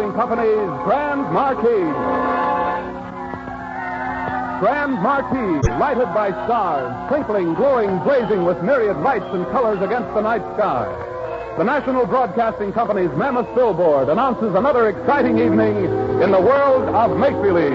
Broadcasting Company's Grand Marquee. Grand Marquee, lighted by stars, twinkling, glowing, blazing with myriad lights and colors against the night sky. The National Broadcasting Company's mammoth billboard announces another exciting evening in the world of make-believe.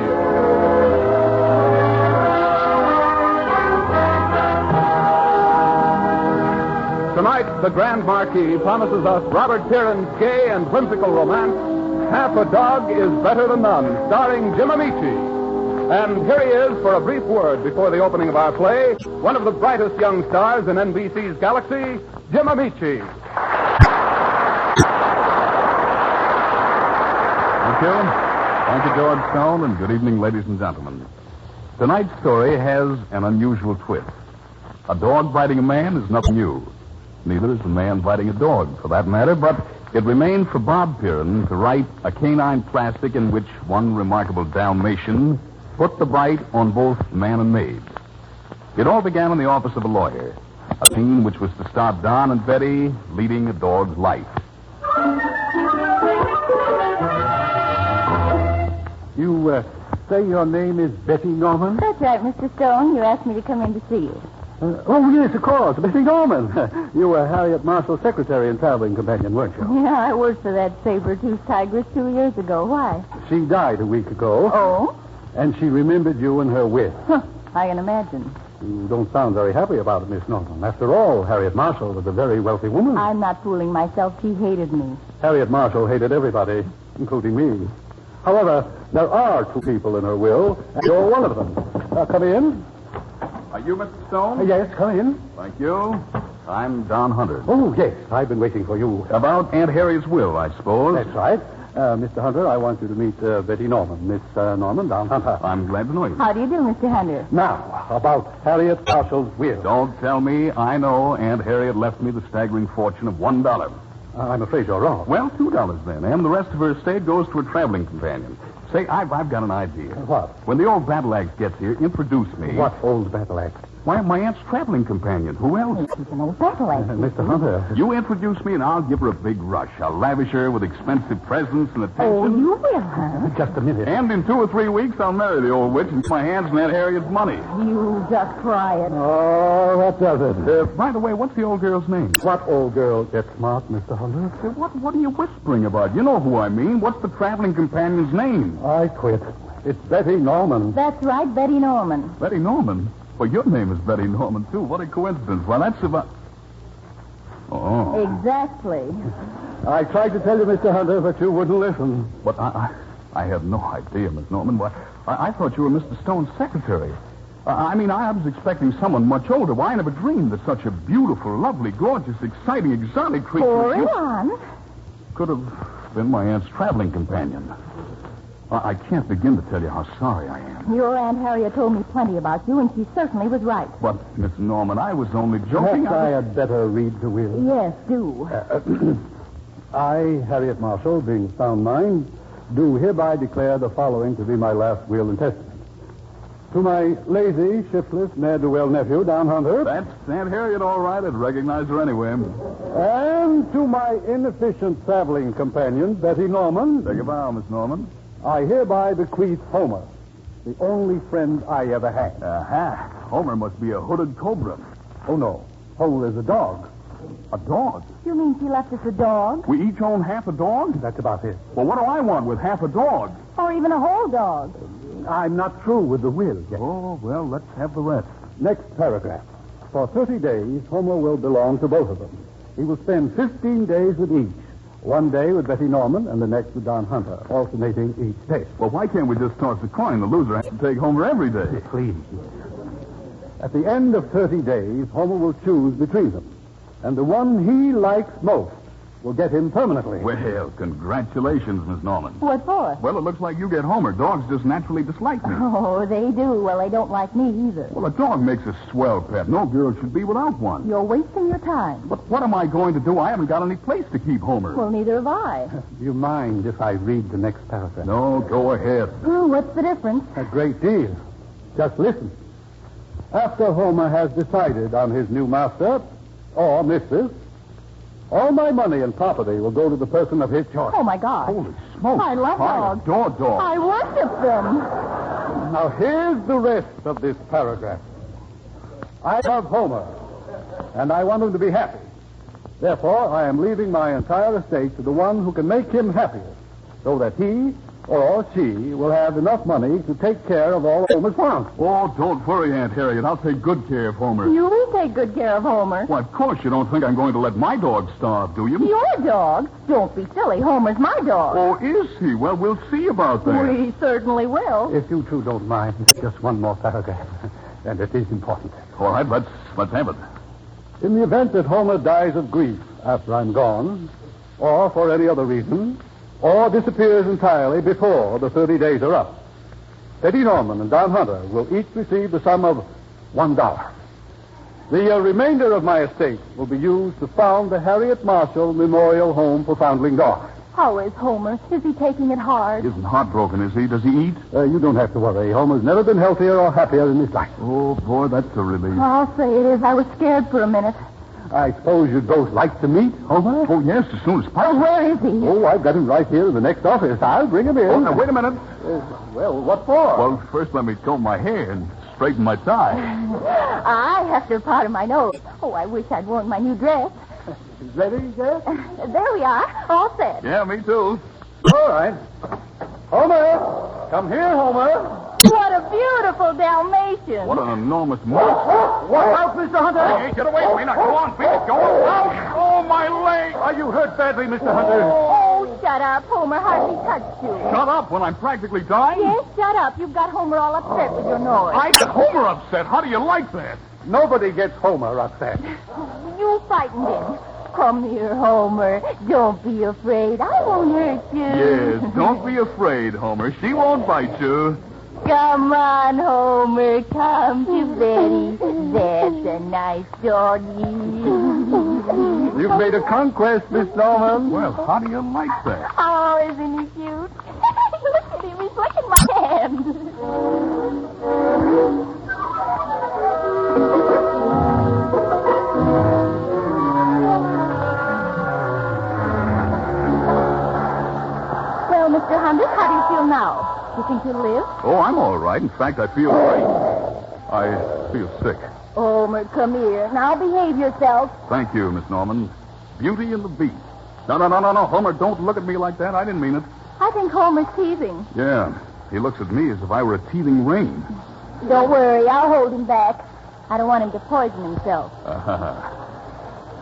Tonight, the Grand Marquee promises us Robert Tieran's gay and whimsical romance, Half a Dog is Better Than None, starring Jim Amici. And here he is for a brief word before the opening of our play, one of the brightest young stars in NBC's galaxy, Jim Amici. Thank you. Thank you, George Stone, and good evening, ladies and gentlemen. Tonight's story has an unusual twist. A dog biting a man is nothing new. Neither is a man biting a dog, for that matter, but it remained for Bob Tieran to write a canine classic in which one remarkable Dalmatian put the bite on both man and maid. It all began in the office of a lawyer, a scene which was to start Don and Betty leading a dog's life. You say your name is Betty Norman? That's right, Mr. Stone. You asked me to come in to see you. Oh, yes, of course. Betty Norman. You were Harriet Marshall's secretary and traveling companion, weren't you? Yeah, I worked for that saber-toothed tigress 2 years ago. Why? She died a week ago. Oh? And she remembered you and her wit. Huh, I can imagine. You don't sound very happy about it, Miss Norman. After all, Harriet Marshall was a very wealthy woman. I'm not fooling myself. She hated me. Harriet Marshall hated everybody, including me. However, there are two people in her will, and you're one of them. Come in. Are you Mr. Stone? Yes, come in. Thank you. I'm Don Hunter. Oh, yes, I've been waiting for you. About Aunt Harriet's will, I suppose. That's right. Mr. Hunter, I want you to meet Betty Norman. Miss Norman, Don Hunter. I'm glad to know you. How do you do, Mr. Hunter? Now, about Harriet Marshall's will. Don't tell me. I know Aunt Harriet left me the staggering fortune of $1. I'm afraid you're wrong. Well, $2 then, and the rest of her estate goes to a traveling companion. Say, I've got an idea. What? When the old battle axe gets here, introduce me. What old battle axe? Why, my aunt's traveling companion. Who else? He's an old battle axe. Mr. Hunter. You introduce me, and I'll give her a big rush. I'll lavish her with expensive presents and attention. Oh, you will, huh? Just a minute. And in 2 or 3 weeks, I'll marry the old witch and put my hands in Aunt Harriet's money. You just try it. Oh, that does it. By the way, what's the old girl's name? What old girl gets smart, Mr. Hunter? What are you whispering about? You know who I mean. What's the traveling companion's name? I quit. It's Betty Norman. That's right, Betty Norman. Betty Norman? Well, your name is Betty Norman, too. What a coincidence. Well, that's about... Oh. Exactly. I tried to tell you, Mr. Hunter, but you wouldn't listen. But I have no idea, Miss Norman. Well, I thought you were Mr. Stone's secretary. I was expecting someone much older. Why, I never dreamed that such a beautiful, lovely, gorgeous, exciting, exotic creature... Hurry on. ...could have been my aunt's traveling companion. I can't begin to tell you how sorry I am. Your Aunt Harriet told me plenty about you, and she certainly was right. But, Miss Norman, I was only joking. Perhaps I had better read the will. Yes, do. I, Harriet Marshall, being sound mind, do hereby declare the following to be my last will and testament. To my lazy, shiftless, ne'er-do-well nephew, Don Hunter. That's Aunt Harriet, all right. I'd recognize her anyway. And to my inefficient traveling companion, Betty Norman. Take a bow, Miss Norman. I hereby bequeath Homer, the only friend I ever had. Aha. Homer must be a hooded cobra. Oh, no. Homer is a dog. A dog? You mean she left us a dog? We each own half a dog? That's about it. Well, what do I want with half a dog? Or even a whole dog? I'm not through with the will yet. Oh, well, let's have the rest. Next paragraph. For 30 days, Homer will belong to both of them. He will spend 15 days with each. 1 day with Betty Norman and the next with Don Hunter, alternating each day. Well, why can't we just toss a coin? The loser has to take Homer every day. Please. At the end of 30 days, Homer will choose between them. And the one he likes most will get him permanently. Well, congratulations, Miss Norman. What for? Well, it looks like you get Homer. Dogs just naturally dislike me. Oh, they do. Well, they don't like me either. Well, a dog makes a swell pet. No girl should be without one. You're wasting your time. But what am I going to do? I haven't got any place to keep Homer. Well, neither have I. Do you mind if I read the next paragraph? No, go ahead. Oh, what's the difference? A great deal. Just listen. After Homer has decided on his new master, or mistress, All my money and property will go to the person of his choice. Oh, my God. Holy smokes. I love dogs. Adore dogs. I worship them. Now, here's the rest of this paragraph. I love Homer, and I want him to be happy. Therefore, I am leaving my entire estate to the one who can make him happier, so that he or she will have enough money to take care of all Homer's wants. Oh, don't worry, Aunt Harriet. I'll take good care of Homer. You will take good care of Homer. Well, of course, you don't think I'm going to let my dog starve, do you? Your dog? Don't be silly. Homer's my dog. Oh, is he? Well, we'll see about that. We certainly will. If you two don't mind, just one more paragraph, and it is important. All right, let's have it. In the event that Homer dies of grief after I'm gone, or for any other reason, or disappears entirely before the 30 days are up, Eddie Norman and Don Hunter will each receive the sum of $1. The remainder of my estate will be used to found the Harriet Marshall Memorial Home for Foundling Dogs. How is Homer? Is he taking it hard? He isn't heartbroken, is he? Does he eat? You don't have to worry. Homer's never been healthier or happier in his life. Oh, boy, that's a relief. I'll say it is. I was scared for a minute. I suppose you'd both like to meet Homer? Oh, yes, as soon as Oh, possible. where is he? Oh, I've got him right here in the next office. I'll bring him in. Oh, now, wait a minute. Well, what for? Well, first let me comb my hair and straighten my tie. I have to powder my nose. Oh, I wish I'd worn my new dress. Ready, Jeff? There we are. All set. Yeah, me too. All right. Homer! Come here, Homer. What a beautiful Dalmatian. What an enormous monster. Watch out, Mr. Hunter. Hey, get away from me now. Go on, Pete. Go on. Oh, my leg. Are you hurt badly, Mr. Hunter? Oh, shut up. Homer hardly touched you. Shut up when I'm practically dying. Yes, shut up. You've got Homer all upset with your noise. I get Homer upset. How do you like that? Nobody gets Homer upset. You frightened him. Come here, Homer. Don't be afraid. I won't hurt you. Yes, don't be afraid, Homer. She won't bite you. Come on, Homer. Come to Betty. That's a nice doggy. You've made a conquest, Miss Norman. Well, how do you like that? Oh, isn't he cute? Look at him. He's licking my hand. Well, Mr. Hunter, how do you feel now? You think you'll live? Oh, I'm all right. In fact, I feel great. I feel sick. Homer, come here. Now behave yourself. Thank you, Miss Norman. Beauty and the Beast. No. Homer, don't look at me like that. I didn't mean it. I think Homer's teasing. Yeah, he looks at me as if I were a teething ring. Don't worry, I'll hold him back. I don't want him to poison himself.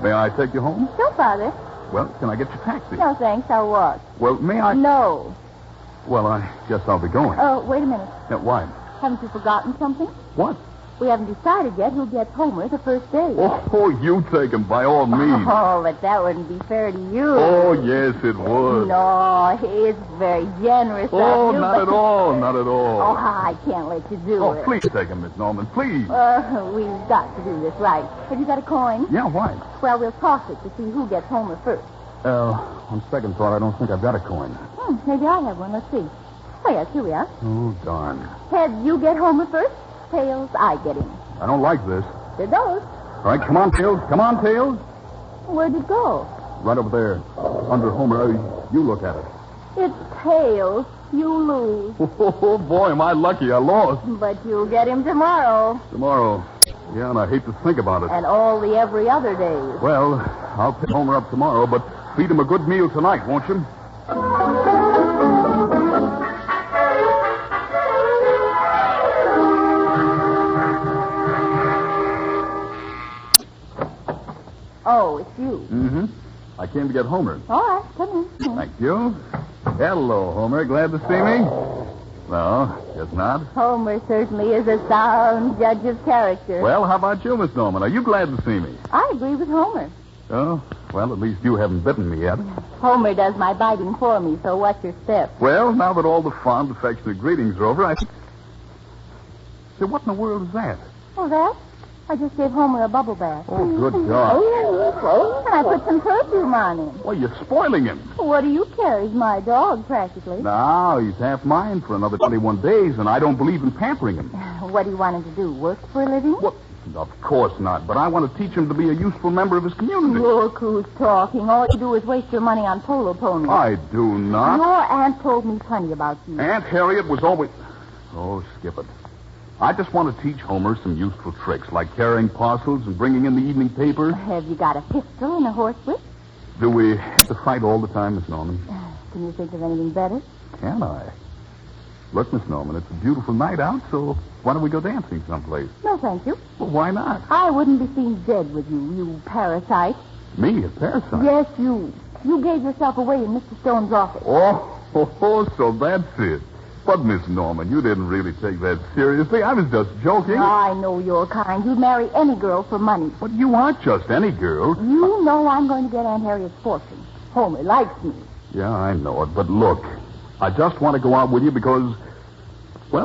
May I take you home? Don't bother. Well, can I get your taxi? No, thanks, I'll walk. Well, may I? No. Well, I guess I'll be going. Oh, wait a minute. Why? Haven't you forgotten something? What? We haven't decided yet who gets Homer the first day. Oh, you take him by all means. Oh, but that wouldn't be fair to you. Oh, yes, it would. No, it's very generous Oh, of you. not at all, not at all. Oh, I can't let you do Oh, it. please take him, Miss Norman, please. We've got to do this right. Have you got a coin? Yeah, why? Well, we'll toss it to see who gets Homer first. On second thought, I don't think I've got a coin. Maybe I have one. Let's see. Oh, yes, here we are. Oh, darn. Heads, you get Homer first. Tails, I get him. I don't like this. There goes. All right, come on, Tails. Come on, Tails. Where'd it go? Right over there, under Homer. You look at it. It's tails. You lose. Oh, boy, am I lucky. I lost. But you'll get him tomorrow. Tomorrow. Yeah, and I hate to think about it. And all the every other days. Well, I'll pick Homer up tomorrow, but feed him a good meal tonight, won't you? Oh, it's you. Mm-hmm. I came to get Homer. All right, come in. Thank you. Hello, Homer. Glad to see me? No, guess not. Homer certainly is a sound judge of character. Well, how about you, Miss Norman? Are you glad to see me? I agree with Homer. Oh, well, at least you haven't bitten me yet. Homer does my biting for me, so watch your step. Well, now that all the fond, affectionate greetings are over, I think... Say, what in the world is that? Oh, that? I just gave Homer a bubble bath. Oh, good God. And I put some perfume on him. Well, you're spoiling him. What do you care? He's my dog, practically. No, he's half mine for another 21 days, and I don't believe in pampering him. What do you want him to do? Work for a living? What? Of course not, but I want to teach him to be a useful member of his community. Look who's talking. All you do is waste your money on polo ponies. I do not. Your aunt told me plenty about you. Aunt Harriet was always... Oh, skip it. I just want to teach Homer some useful tricks, like carrying parcels and bringing in the evening paper. Have you got a pistol and a horsewhip? Do we have to fight all the time, Miss Norman? Can you think of anything better? Can I? Look, Miss Norman, it's a beautiful night out, so why don't we go dancing someplace? No, thank you. Well, why not? I wouldn't be seen dead with you, you parasite. Me, a parasite? Yes, you. You gave yourself away in Mr. Stone's office. Oh, so that's it. But, Miss Norman, you didn't really take that seriously. I was just joking. I know your kind. You'd marry any girl for money. But you aren't just any girl. You know I'm going to get Aunt Harriet's fortune. Homer likes me. Yeah, I know it. But look, I just want to go out with you because I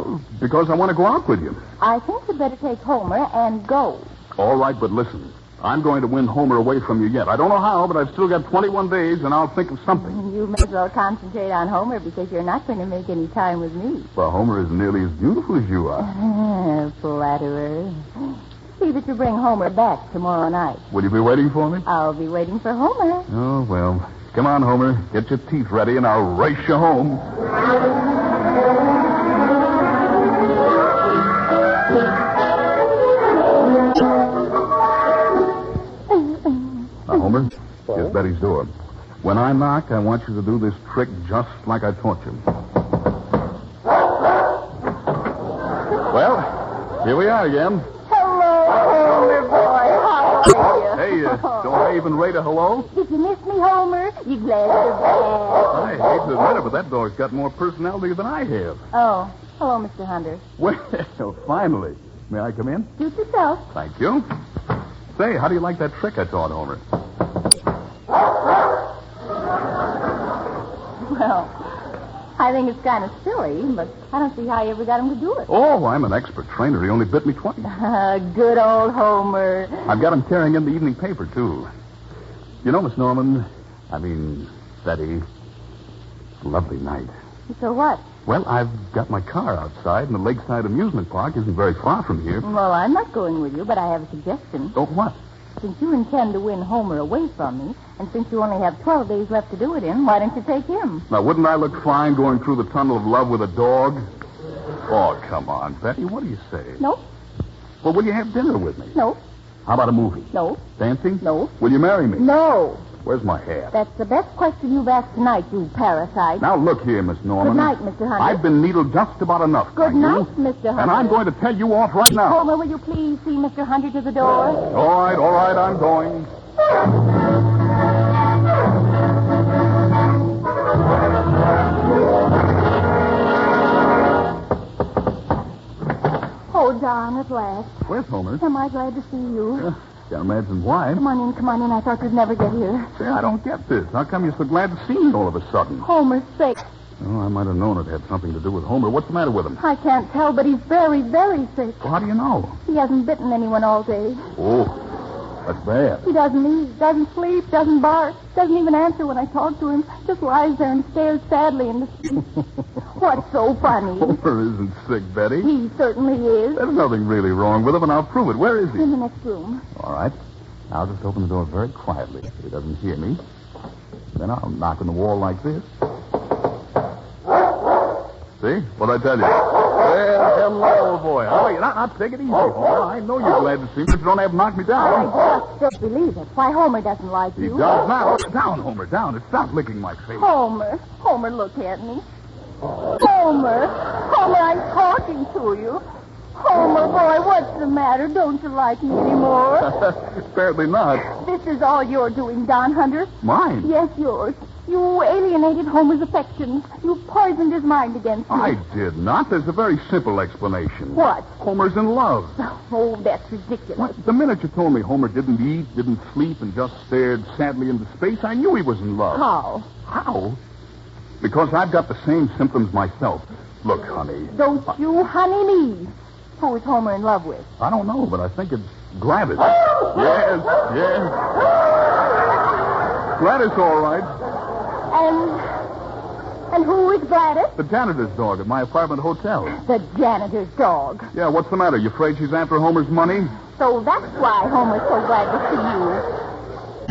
want to go out with you. I think you'd better take Homer and go. All right, but listen. I'm going to win Homer away from you yet. I don't know how, but I've still got 21 days, and I'll think of something. You may as well concentrate on Homer because you're not going to make any time with me. Well, Homer is nearly as beautiful as you are. Flatterer. See that you bring Homer back tomorrow night. Will you be waiting for me? I'll be waiting for Homer. Oh, well. Come on, Homer. Get your teeth ready, and I'll race you home. Now, Homer, here's Betty's door. When I knock, I want you to do this trick just like I taught you. Well, here we are again. Hello, Homer boy. How are you? Hey, don't I even rate a hello? Did you miss me, Homer? You glad you're back? I hate to admit it, but that dog's got more personality than I have. Oh, hello, Mr. Hunter. Well, finally. May I come in? Suit yourself. Thank you. Say, how do you like that trick I taught Homer? Well, I think it's kind of silly, but I don't see how you ever got him to do it. Oh, I'm an expert trainer. He only bit me twice. Good old Homer. I've got him carrying in the evening paper, too. You know, Miss Norman, Betty, it's a lovely night. So what? Well, I've got my car outside, and the Lakeside Amusement Park isn't very far from here. Well, I'm not going with you, but I have a suggestion. Oh, what? Since you intend to win Homer away from me, and since you only have 12 days left to do it in, why don't you take him? Now, wouldn't I look fine going through the tunnel of love with a dog? Oh, come on, Betty. What do you say? No. Well, will you have dinner with me? No. How about a movie? No. Dancing? No. Will you marry me? No. Where's my hat? That's the best question you've asked tonight, you parasite. Now, look here, Miss Norman. Good night, Mr. Hunter. I've been needled just about enough. Good night, Mr. Hunter. And I'm going to tell you off right now. Homer, will you please see Mr. Hunter to the door? All right, I'm going. Oh, Don, at last. Where's Homer? Am I glad to see you? Can't imagine why. Come on in. I thought you'd never get here. Say, I don't get this. How come you're so glad to see me all of a sudden? Homer's sick. Oh, I might have known it had something to do with Homer. What's the matter with him? I can't tell, but he's very, very sick. Well, how do you know? He hasn't bitten anyone all day. Oh, that's bad. He doesn't eat, doesn't sleep, doesn't bark, doesn't even answer when I talk to him. Just lies there and stares sadly into space. What's so funny? Homer isn't sick, Betty. He certainly is. There's nothing really wrong with him, and I'll prove it. Where is he? In the next room. All right. I'll just open the door very quietly so he doesn't hear me. Then I'll knock on the wall like this. See? What'd I tell you? Well, hello, boy. How are you? Now, take it easy, Homer. I know you're glad to see me, but you don't have to knock me down. I just don't believe it. Why, Homer doesn't like He you. does now. Down, Homer, down. And stop licking my face. Homer, look at me. Homer, I'm talking to you. Homer, boy, what's the matter? Don't you like me anymore? Apparently not. This is all you're doing, Don Hunter. Mine? Yes, yours. You alienated Homer's affections. You poisoned his mind against me. I did not. There's a very simple explanation. What? Homer's in love. Oh, that's ridiculous. What? The minute you told me Homer didn't eat, didn't sleep, and just stared sadly into space, I knew he was in love. How? How? Because I've got the same symptoms myself. Look, honey. Don't you honey me. Who is Homer in love with? I don't know, but I think it's Gladys. Yes. Gladys, all right. And who is Gladys? The janitor's dog at my apartment hotel. The janitor's dog. Yeah, what's the matter? You afraid she's after Homer's money? So that's why Homer's so glad to see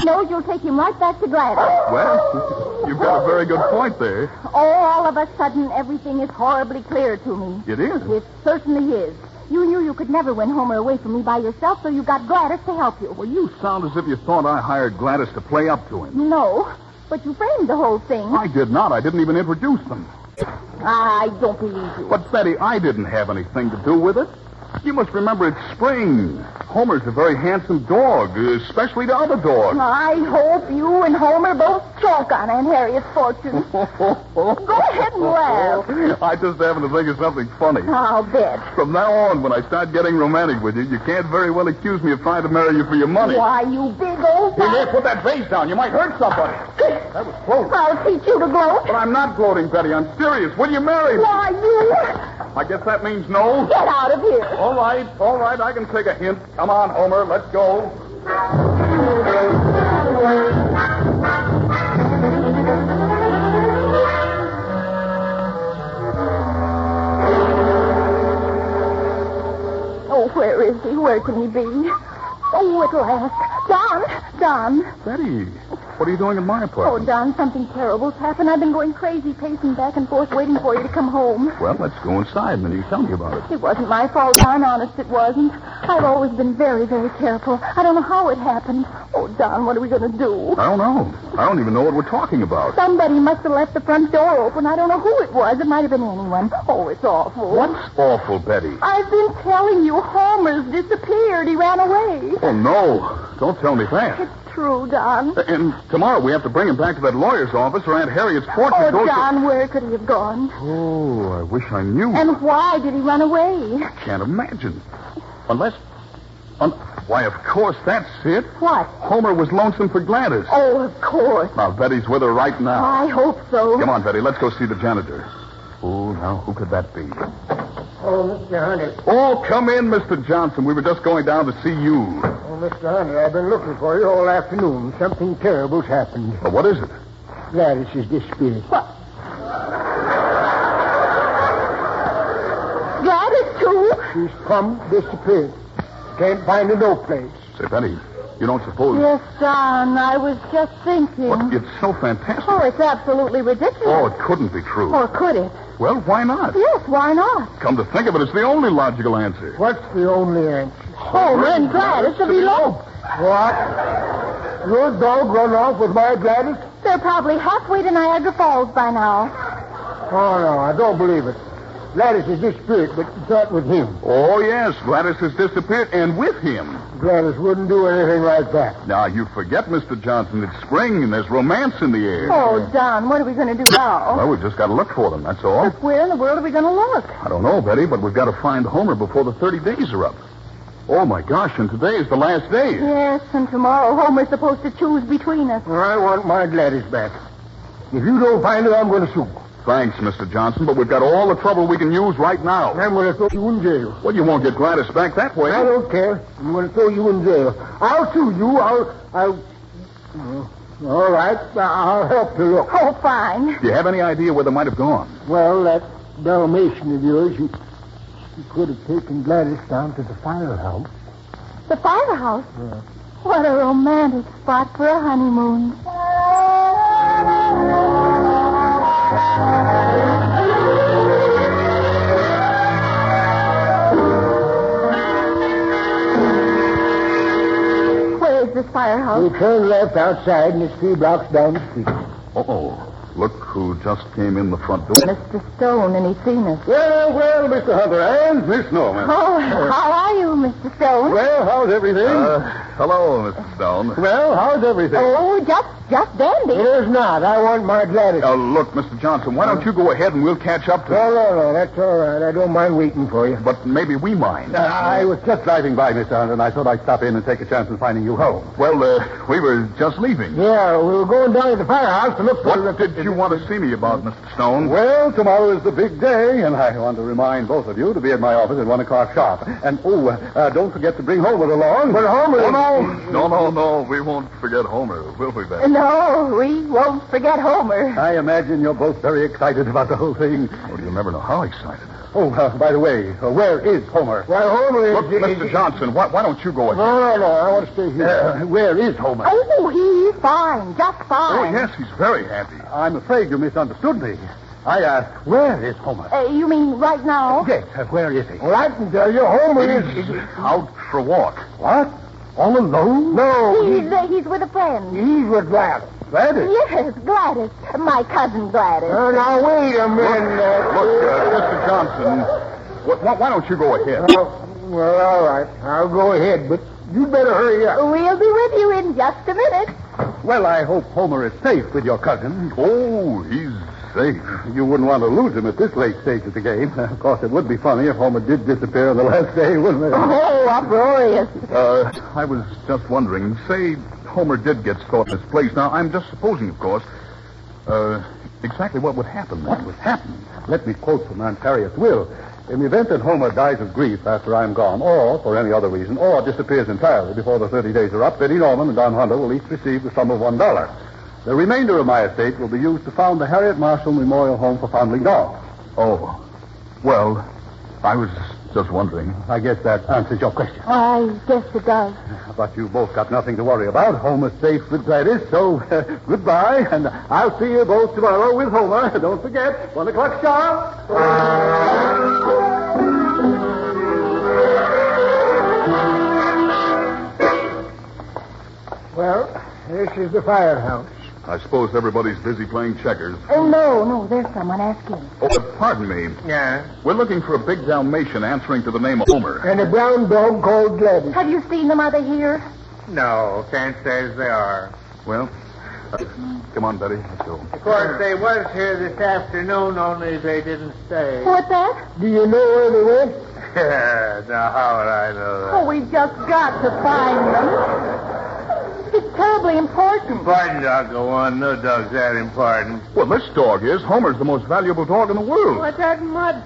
you. Knows you'll take him right back to Gladys. Well, you've got a very good point there. All of a sudden, everything is horribly clear to me. It is? It certainly is. You knew you could never win Homer away from me by yourself, so you got Gladys to help you. Well, you sound as if you thought I hired Gladys to play up to him. No, but you framed the whole thing. I did not. I didn't even introduce them. I don't believe you. But, Betty, I didn't have anything to do with it. You must remember it's spring. Homer's a very handsome dog, especially the other dog. I hope you and Homer both choke on Aunt Harriet's fortune. Go ahead and laugh. I just happen to think of something funny. I'll bet. From now on, when I start getting romantic with you, you can't very well accuse me of trying to marry you for your money. Why, you big old... Here, put that vase down. You might hurt somebody. That was close. I'll teach you to gloat. But I'm not gloating, Betty. I'm serious. Will you marry me? Why, you... I guess that means no. Get out of here. All right. I can take a hint. Come on, Homer. Let's go. Oh, where is he? Where can he be? Oh, at last. Don. Betty, what are you doing in my Oh, apartment? Don, something terrible's happened. I've been going crazy, pacing back and forth, waiting for you to come home. Well, let's go inside and then you tell me about it. It wasn't my fault, Don. Honest, it wasn't. I've always been very, very careful. I don't know how it happened. Oh, Don, what are we going to do? I don't know. I don't even know what we're talking about. Somebody must have left the front door open. I don't know who it was. It might have been anyone. Oh, it's awful. What's awful, Betty? I've been telling you, Homer's disappeared. He ran away. Oh, no. Don't tell me that. It's true, Don. And tomorrow we have to bring him back to that lawyer's office or Aunt Harriet's fortune Oh, goes Don, where could he have gone? Oh, I wish I knew. And why did he run away? I can't imagine. Unless... Why, of course, that's it. What? Homer was lonesome for Gladys. Oh, of course. Now, Betty's with her right now. I hope so. Come on, Betty. Let's go see the janitor. Oh, now, who could that be? Oh, Mr. Hunter. Oh, come in, Mr. Johnson. We were just going down to see you. Oh, Mr. Hunter, I've been looking for you all afternoon. Something terrible's happened. Well, what is it? Gladys is disappeared. What? Gladys, too? She's come, disappeared. Can't find her no place. Say, Betty, you don't suppose... Yes, Don, I was just thinking. What? It's so fantastic. Oh, it's absolutely ridiculous. Oh, it couldn't be true. Or could it? Well, why not? Yes, why not? Come to think of it, it's the only logical answer. What's the only answer? Homer and Gladys have eloped. What? Your dog run off with my Gladys? They're probably halfway to Niagara Falls by now. Oh, no, I don't believe it. Gladys is disappeared, but not with him. Oh, yes, Gladys has disappeared, and with him. Gladys wouldn't do anything like that. Now, you forget, Mr. Johnson, it's spring and there's romance in the air. Oh, Don, what are we going to do now? Well, we've just got to look for them, that's all. But where in the world are we going to look? I don't know, Betty, but we've got to find Homer before the 30 days are up. Oh, my gosh, and today is the last day. Yes, and tomorrow Homer's supposed to choose between us. I want my Gladys back. If you don't find her, I'm going to sue. Thanks, Mr. Johnson, but we've got all the trouble we can use right now. I'm going to throw you in jail. Well, you won't get Gladys back that way. I don't care. I'm going to throw you in jail. I'll sue you. I'll... All right. I'll help you look. Oh, fine. Do you have any idea where they might have gone? Well, that Dalmatian of yours, you could have taken Gladys down to the firehouse. The firehouse? Yeah. What a romantic spot for a honeymoon. Where is this firehouse? You turn left outside, and it's 3 blocks down the street. Uh-oh. Look who just came in the front door. Mr. Stone, and he's seen us. Well, Mr. Hunter, and Miss Norman. Oh, how are you, Mr. Stone? Well, how's everything? Hello, Mr. Stone. Well, how's everything? Oh, just dandy. It is not. I want my Gladys. Look, Mr. Johnson, why don't you go ahead and we'll catch up to you. No, that's all right. I don't mind waiting for you. But maybe we mind. I was just driving by, Mr. Hunter, and I thought I'd stop in and take a chance in finding you home. Well, we were just leaving. Yeah, we were going down to the firehouse to look for... What did you you want to see me about, Mr. Stone? Well, tomorrow is the big day, and I want to remind both of you to be at my office at 1 o'clock sharp. And, don't forget to bring Homer along. But Homer... Oh, no. We won't forget Homer, will we, Ben? No, we won't forget Homer. I imagine you're both very excited about the whole thing. Well, you'll never know how excited. Oh, by the way, where is Homer? Why, Homer is... Look, Mr. Johnson, why don't you go ahead? No. I want to stay here. Where is Homer? Oh, he's fine. Just fine. Oh, yes, he's very happy. I'm afraid you misunderstood me. I asked, where is Homer? You mean right now? Yes, where is he? Well, I can tell you, Homer is... Out for a walk. What? All alone? No, He's with a friend. he's with Gladys. Gladys? Yes, Gladys. My cousin Gladys. Now, wait a minute. Look, Mr. Johnson, why don't you go ahead? Well, all right. I'll go ahead, but you better hurry up. We'll be with you in just a minute. Well, I hope Homer is safe with your cousin. Oh, he's safe. You wouldn't want to lose him at this late stage of the game. Of course, it would be funny if Homer did disappear on the last day, wouldn't it? Oh, uproarious. I was just wondering, say Homer did get stored in his place. Now, I'm just supposing, of course, exactly what would happen then. What would happen? Let me quote from Aunt Harriet's will. In the event that Homer dies of grief after I'm gone, or for any other reason, or disappears entirely before the 30 days are up, Betty Norman and Don Hunter will each receive the sum of $1. The remainder of my estate will be used to found the Harriet Marshall Memorial Home for Foundling Dogs. Oh, well, I was just wondering. I guess that answers your question. I guess it does. But you both got nothing to worry about. Homer's safe with Gladys, so goodbye, and I'll see you both tomorrow with Homer. Don't forget, 1 o'clock sharp. Well, this is the firehouse. I suppose everybody's busy playing checkers. Oh, no, there's someone asking. Oh, pardon me. Yeah. We're looking for a big Dalmatian answering to the name of Homer. And a brown dog called Gladys. Have you seen them? Are they here? No, can't say as they are. Well, come on, Betty. Let's go. Of course, they was here this afternoon, only they didn't stay. What's that? Do you know where they went? Now, how would I know that? Oh, we've just got to find them. It's terribly important. Important dog, go on. No dog's that important. Well, this dog is. Homer's the most valuable dog in the world. What's that mud?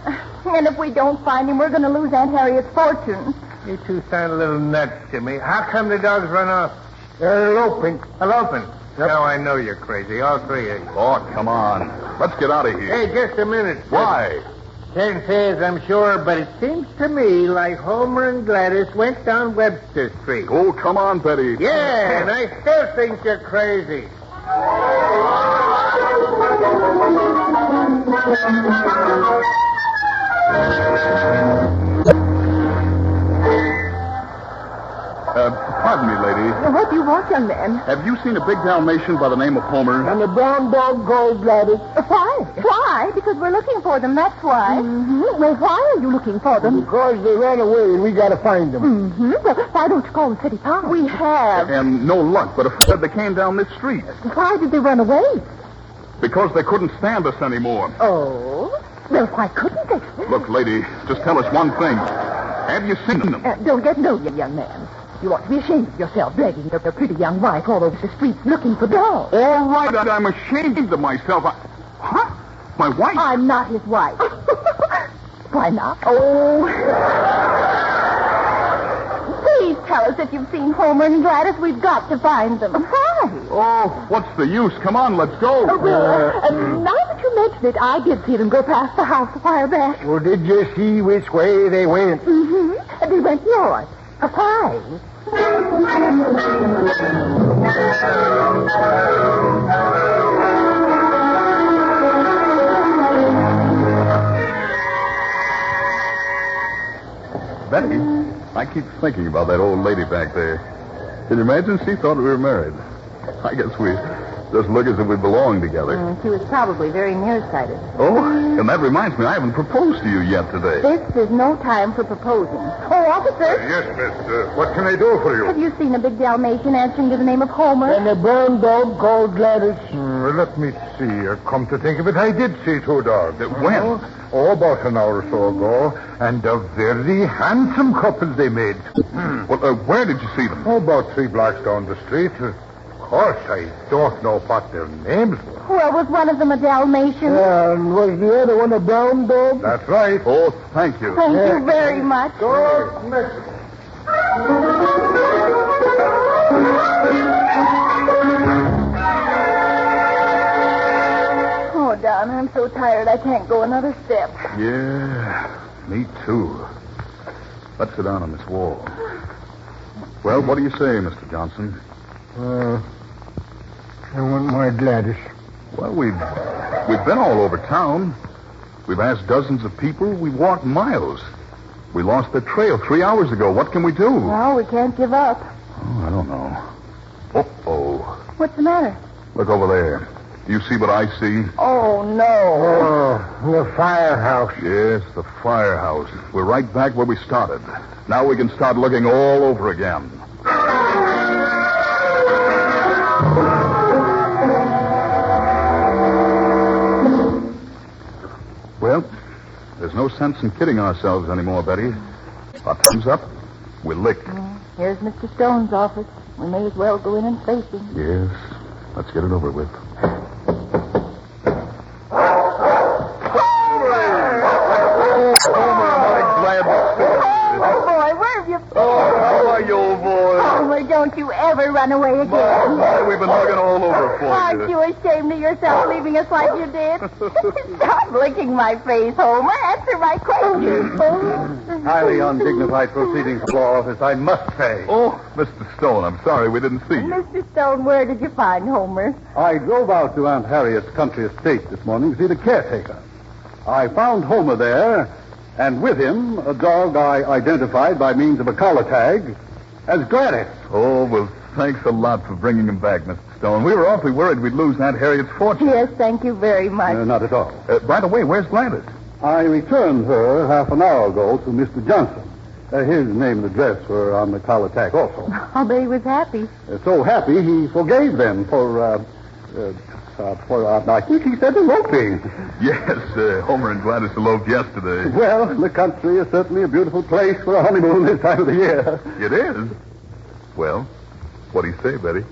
And if we don't find him, we're going to lose Aunt Harriet's fortune. You two sound a little nuts to me. How come the dogs run off? They're eloping. Eloping. Now I know you're crazy, all three of you. Oh, come on. Let's get out of here. Hey, just a minute. Why? Can't say as I'm sure, but it seems to me like Homer and Gladys went down Webster Street. Oh, come on, Betty. Yeah, and I still think you're crazy. Pardon me, lady. What do you want, young man? Have you seen a big Dalmatian by the name of Homer? And a brown dog called Gladys. Why? Why? Because we're looking for them, that's why. Mm-hmm. Well, why are you looking for them? Because they ran away and we got to find them. Mm-hmm. Well, why don't you call the city park? We have. And no luck, but a said they came down this street. Why did they run away? Because they couldn't stand us anymore. Oh? Well, why couldn't they? Look, lady, just tell us one thing. Have you seen them? Don't get nosy, young man. You ought to be ashamed of yourself, dragging your pretty young wife all over the streets looking for dogs. All right, I'm ashamed of myself. Huh? My wife? I'm not his wife. Why not? Oh. Please tell us if you've seen Homer and Gladys. We've got to find them. Why? Oh, what's the use? Come on, let's go. Now that you mention it, I did see them go past the house a while back. Well, did you see which way they went? Mm-hmm. They went north. Why? Betty, I keep thinking about that old lady back there. Can you imagine? She thought we were married. I guess we just look as if we belong together. She was probably very nearsighted. Oh, and that reminds me, I haven't proposed to you yet today. This is no time for proposing. Oh, officer, Yes, miss. What can I do for you? have you seen a big Dalmatian answering to the name of Homer? And a brown dog called Gladys. Let me see. Come to think of it, I did see two dogs. When? Oh, about an hour or so ago. And a very handsome couple they made. Well, where did you see them? Oh, about 3 blocks down the street. course, I don't know what their names were. Well, was one of them a Dalmatian? And was the other one a brown dog? That's right. Oh, thank you. Thank you very much. Dog next. Oh, Don, I'm so tired I can't go another step. Yeah, me too. Let's sit down on this wall. Well, what do you say, Mr. Johnson? I want my Gladys. Well, we've been all over town. We've asked dozens of people. We've walked miles. We lost the trail 3 hours ago. What can we do? Well, we can't give up. Oh, I don't know. Uh-oh. What's the matter? Look over there. Do you see what I see? Oh, no. Oh, the firehouse. Yes, the firehouse. We're right back where we started. Now we can start looking all over again. Well, there's no sense in kidding ourselves anymore, Betty. Our time's up. We're licked. Here's Mr. Stone's office. We may as well go in and face him. Yes. Let's get it over with. Oh, boy, where have you been? How are you, old boy? Homer, don't you ever run away again. My, we've been looking all over for Aren't you ashamed of yourself leaving us like you did? Stop licking my face, Homer. Answer my question. Highly undignified proceedings of law office, I must say. Oh, Mr. Stone, I'm sorry we didn't see you. Mr. Stone, where did you find Homer? I drove out to Aunt Harriet's country estate this morning to see the caretaker. I found Homer there, and with him a dog I identified by means of a collar tag as Gladys. Oh, well, thanks a lot for bringing him back, Mr. Stone. We were awfully worried we'd lose Aunt Harriet's fortune. Yes, thank you very much. Not at all. By the way, where's Gladys? I returned her half an hour ago to Mr. Johnson. His name and address were on the collar tag also. I'll bet he was happy. So happy he forgave them for I think he said eloping. Yes, Homer and Gladys eloped yesterday. Well, the country is certainly a beautiful place for a honeymoon this time of the year. It is? Well, what do you say, Betty?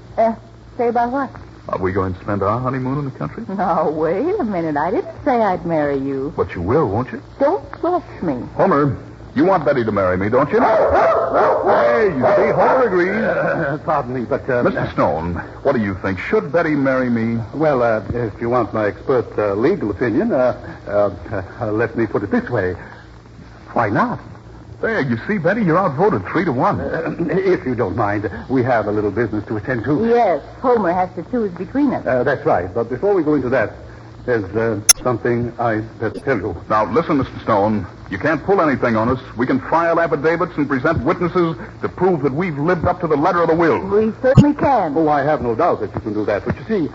Say about what? Are we going to spend our honeymoon in the country? No, wait a minute. I didn't say I'd marry you. But you will, won't you? Don't rush me. Homer, you want Betty to marry me, don't you? Hey, you see, Homer agrees. Pardon me, but... Mr. Stone, what do you think? Should Betty marry me? Well, if you want my expert legal opinion, let me put it this way. Why not? There, you see, Betty, you're outvoted 3-1. If you don't mind, we have a little business to attend to. Yes, Homer has to choose between us. That's right. But before we go into that, there's something I better tell you. Now, listen, Mr. Stone. You can't pull anything on us. We can file affidavits and present witnesses to prove that we've lived up to the letter of the will. We certainly can. Oh, I have no doubt that you can do that. But you see,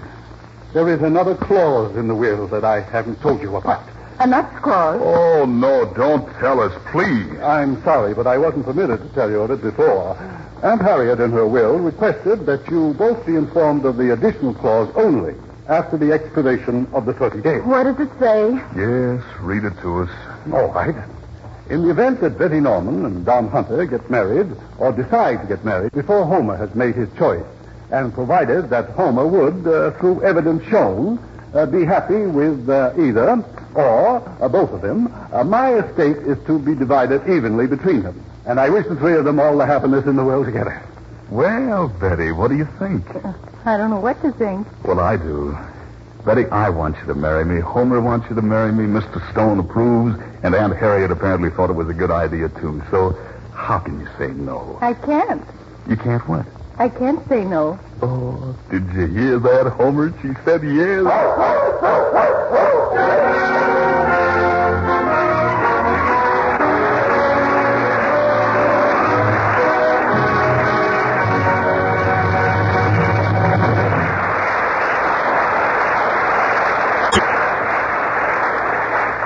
there is another clause in the will that I haven't told you about. A nuts clause. Oh, no, don't tell us, please. I'm sorry, but I wasn't permitted to tell you of it before. Aunt Harriet, in her will, requested that you both be informed of the additional clause only after the expiration of the 30 days. What does it say? Yes, read it to us. All right. In the event that Betty Norman and Don Hunter get married or decide to get married before Homer has made his choice, and provided that Homer would, through evidence shown, be happy with either or both of them, my estate is to be divided evenly between them. And I wish the three of them all the happiness in the world together. Well, Betty, what do you think? I don't know what to think. Well, I do. Betty, I want you to marry me. Homer wants you to marry me. Mr. Stone approves. And Aunt Harriet apparently thought it was a good idea, too. So how can you say no? I can't. You can't what? I can't say no. Oh, did you hear that, Homer? She said yes.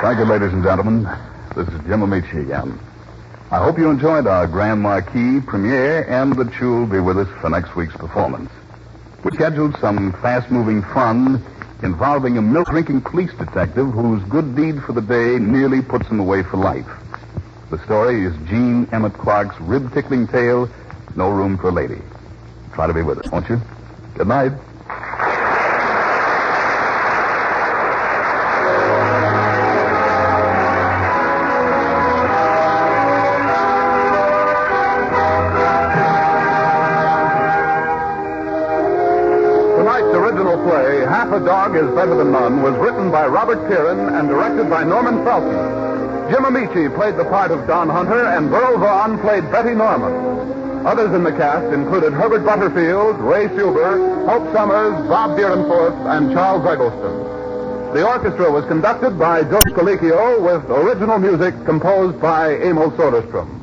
Thank you, ladies and gentlemen. This is Jim Amici again. I hope you enjoyed our Grand Marquee premiere and that you'll be with us for next week's performance. We scheduled some fast-moving fun involving a milk-drinking police detective whose good deed for the day nearly puts him away for life. The story is Jean Emmett Clark's rib-tickling tale, No Room for a Lady. Try to be with us, won't you? Good night. Tonight's original play, Half a Dog is Better Than None, was written by Robert Kieran and directed by Norman Felton. Jim Amici played the part of Don Hunter, and Burl Vaughn played Betty Norman. Others in the cast included Herbert Butterfield, Ray Suber, Hope Summers, Bob Deerenforth, and Charles Eggleston. The orchestra was conducted by Joe Scalicchio with original music composed by Emil Soderstrom.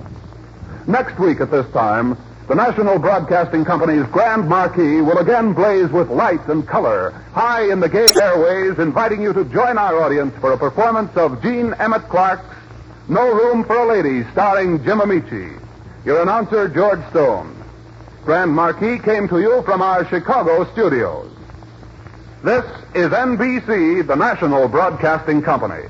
Next week at this time, the National Broadcasting Company's Grand Marquee will again blaze with light and color, high in the gay airways, inviting you to join our audience for a performance of Jean Emmett Clark's No Room for a Lady, starring Jim Amici. Your announcer, George Stone. Grand Marquee came to you from our Chicago studios. This is NBC, the National Broadcasting Company.